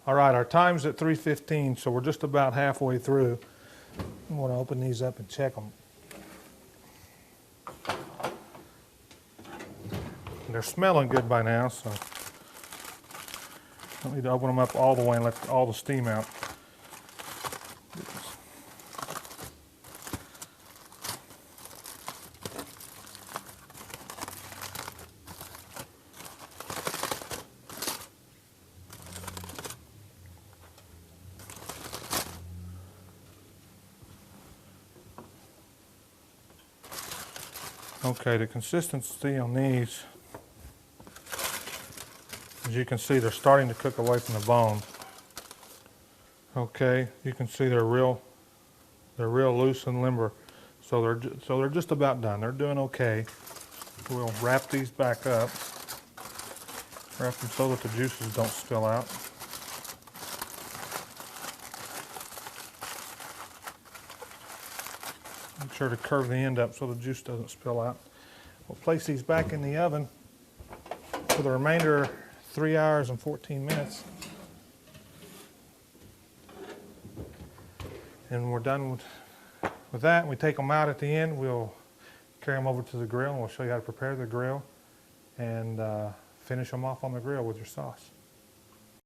All right, our time's at 3:15, so we're just about halfway through. I'm going to open these up and check them. They're smelling good by now, so I don't need to open them up all the way and let all the steam out. Okay, the consistency on these, as you can see, they're starting to cook away from the bone. Okay, you can see they're real loose and limber. So they're just about done. They're doing okay. We'll wrap these back up. Wrap them so that the juices don't spill out. Make sure to curve the end up so the juice doesn't spill out. We'll place these back in the oven for the remainder 3 hours and 14 minutes. And we're done with that. And we take them out at the end. We'll carry them over to the grill and we'll show you how to prepare the grill and finish them off on the grill with your sauce.